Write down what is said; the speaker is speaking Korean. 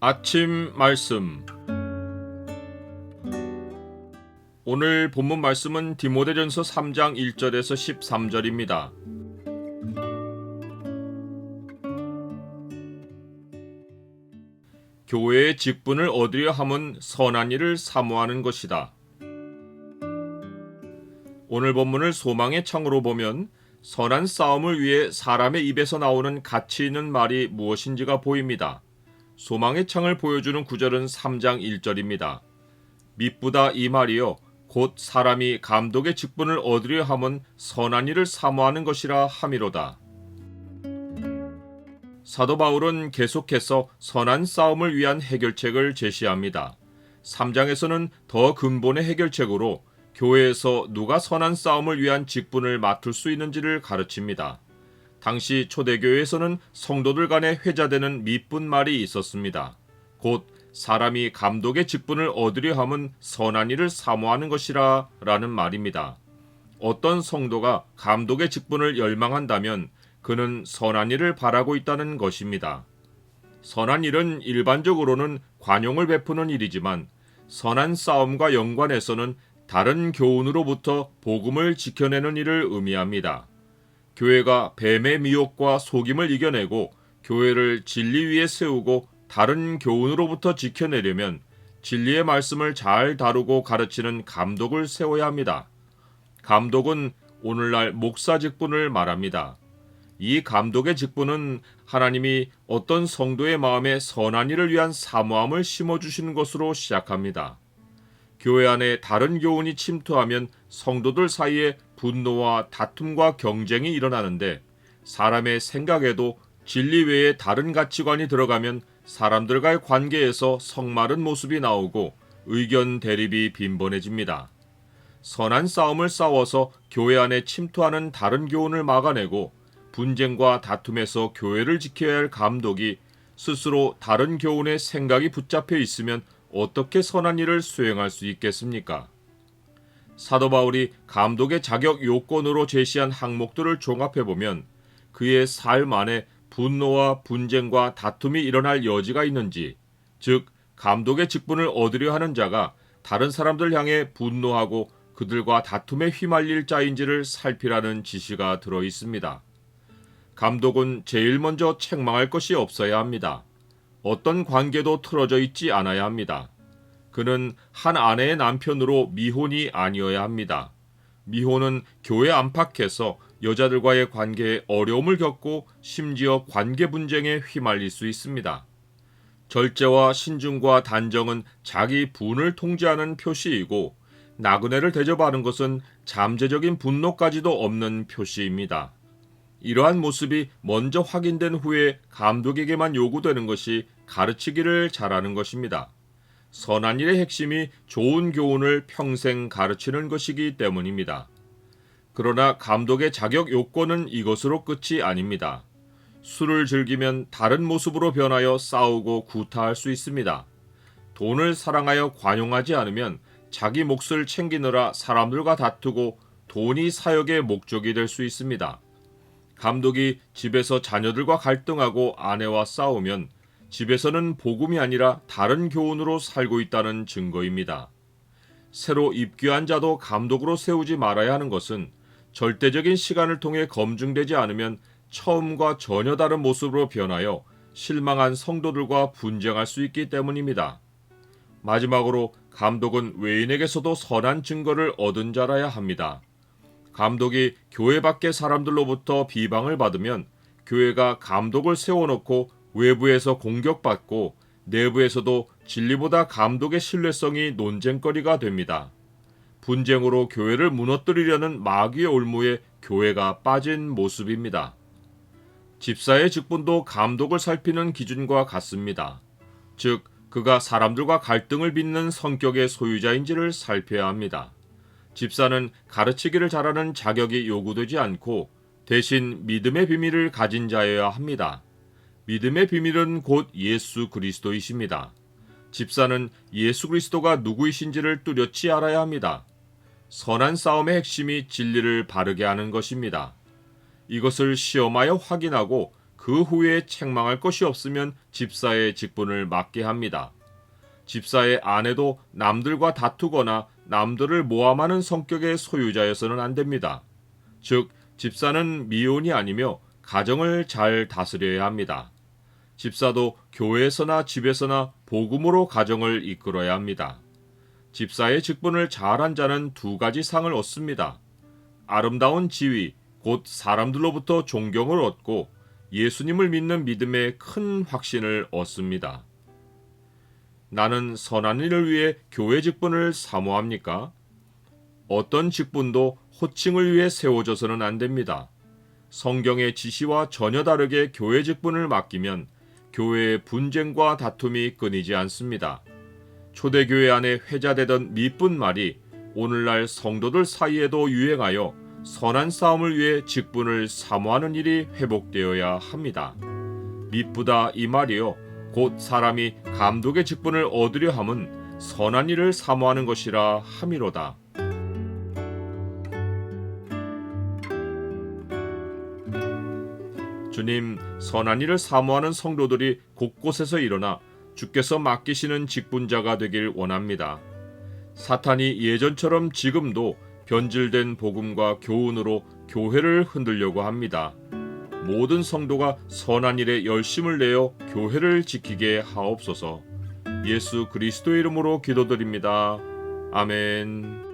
아침 말씀. 오늘 본문 말씀은 디모데전서 3장 1절에서 13절입니다. 교회의 직분을 얻으려 함은 선한 일을 사모하는 것이다. 오늘 본문을 소망의 창으로 보면 선한 싸움을 위해 사람의 입에서 나오는 가치 있는 말이 무엇인지가 보입니다. 소망의 창을 보여주는 구절은 3장 1절입니다. 미쁘다 이 말이요 곧 사람이 감독의 직분을 얻으려 함은 선한 일을 사모하는 것이라 함이로다. 사도 바울은 계속해서 선한 싸움을 위한 해결책을 제시합니다. 3장에서는 더 근본의 해결책으로 교회에서 누가 선한 싸움을 위한 직분을 맡을 수 있는지를 가르칩니다. 당시 초대교회에서는 성도들 간에 회자되는 미쁜 말이 있었습니다. 곧 사람이 감독의 직분을 얻으려 함은 선한 일을 사모하는 것이라 라는 말입니다. 어떤 성도가 감독의 직분을 열망한다면 그는 선한 일을 바라고 있다는 것입니다. 선한 일은 일반적으로는 관용을 베푸는 일이지만 선한 싸움과 연관해서는 다른 교훈으로부터 복음을 지켜내는 일을 의미합니다. 교회가 뱀의 미혹과 속임을 이겨내고 교회를 진리 위에 세우고 다른 교훈으로부터 지켜내려면 진리의 말씀을 잘 다루고 가르치는 감독을 세워야 합니다. 감독은 오늘날 목사 직분을 말합니다. 이 감독의 직분은 하나님이 어떤 성도의 마음에 선한 일을 위한 사모함을 심어주시는 것으로 시작합니다. 교회 안에 다른 교훈이 침투하면 성도들 사이에 분노와 다툼과 경쟁이 일어나는데 사람의 생각에도 진리 외에 다른 가치관이 들어가면 사람들과의 관계에서 성마른 모습이 나오고 의견 대립이 빈번해집니다. 선한 싸움을 싸워서 교회 안에 침투하는 다른 교훈을 막아내고 분쟁과 다툼에서 교회를 지켜야 할 감독이 스스로 다른 교훈에 생각이 붙잡혀 있으면 어떻게 선한 일을 수행할 수 있겠습니까? 사도 바울이 감독의 자격 요건으로 제시한 항목들을 종합해보면 그의 삶 안에 분노와 분쟁과 다툼이 일어날 여지가 있는지, 즉 감독의 직분을 얻으려 하는 자가 다른 사람들 향해 분노하고 그들과 다툼에 휘말릴 자인지를 살피라는 지시가 들어 있습니다. 감독은 제일 먼저 책망할 것이 없어야 합니다. 어떤 관계도 틀어져 있지 않아야 합니다. 그는 한 아내의 남편으로 미혼이 아니어야 합니다. 미혼은 교회 안팎에서 여자들과의 관계에 어려움을 겪고 심지어 관계 분쟁에 휘말릴 수 있습니다. 절제와 신중과 단정은 자기 분을 통제하는 표시이고 나그네를 대접하는 것은 잠재적인 분노까지도 없는 표시입니다. 이러한 모습이 먼저 확인된 후에 감독에게만 요구되는 것이 가르치기를 잘하는 것입니다. 선한 일의 핵심이 좋은 교훈을 평생 가르치는 것이기 때문입니다. 그러나 감독의 자격 요건은 이것으로 끝이 아닙니다. 술을 즐기면 다른 모습으로 변하여 싸우고 구타할 수 있습니다. 돈을 사랑하여 관용하지 않으면 자기 몫을 챙기느라 사람들과 다투고 돈이 사역의 목적이 될 수 있습니다. 감독이 집에서 자녀들과 갈등하고 아내와 싸우면 집에서는 복음이 아니라 다른 교훈으로 살고 있다는 증거입니다. 새로 입교한 자도 감독으로 세우지 말아야 하는 것은 절대적인 시간을 통해 검증되지 않으면 처음과 전혀 다른 모습으로 변하여 실망한 성도들과 분쟁할 수 있기 때문입니다. 마지막으로 감독은 외인에게서도 선한 증거를 얻은 자라야 합니다. 감독이 교회 밖의 사람들로부터 비방을 받으면 교회가 감독을 세워놓고 외부에서 공격받고 내부에서도 진리보다 감독의 신뢰성이 논쟁거리가 됩니다. 분쟁으로 교회를 무너뜨리려는 마귀의 올무에 교회가 빠진 모습입니다. 집사의 직분도 감독을 살피는 기준과 같습니다. 즉, 그가 사람들과 갈등을 빚는 성격의 소유자인지를 살펴야 합니다. 집사는 가르치기를 잘하는 자격이 요구되지 않고 대신 믿음의 비밀을 가진 자여야 합니다. 믿음의 비밀은 곧 예수 그리스도이십니다. 집사는 예수 그리스도가 누구이신지를 뚜렷이 알아야 합니다. 선한 싸움의 핵심이 진리를 바르게 하는 것입니다. 이것을 시험하여 확인하고 그 후에 책망할 것이 없으면 집사의 직분을 맡게 합니다. 집사의 아내도 남들과 다투거나 남들을 모함하는 성격의 소유자여서는 안 됩니다. 즉, 집사는 미혼이 아니며 가정을 잘 다스려야 합니다. 집사도 교회에서나 집에서나 복음으로 가정을 이끌어야 합니다. 집사의 직분을 잘한 자는 두 가지 상을 얻습니다. 아름다운 지위, 곧 사람들로부터 존경을 얻고 예수님을 믿는 믿음의 큰 확신을 얻습니다. 나는 선한 일을 위해 교회 직분을 사모합니까? 어떤 직분도 호칭을 위해 세워져서는 안 됩니다. 성경의 지시와 전혀 다르게 교회 직분을 맡기면 교회의 분쟁과 다툼이 끊이지 않습니다. 초대교회 안에 회자되던 미쁜 말이 오늘날 성도들 사이에도 유행하여 선한 싸움을 위해 직분을 사모하는 일이 회복되어야 합니다. 미쁘다 이 말이요, 곧 사람이 감독의 직분을 얻으려 함은 선한 일을 사모하는 것이라 함이로다. 주님, 선한 일을 사모하는 성도들이 곳곳에서 일어나 주께서 맡기시는 직분자가 되길 원합니다. 사탄이 예전처럼 지금도 변질된 복음과 교훈으로 교회를 흔들려고 합니다. 모든 성도가 선한 일에 열심을 내어 교회를 지키게 하옵소서. 예수 그리스도의 이름으로 기도드립니다. 아멘.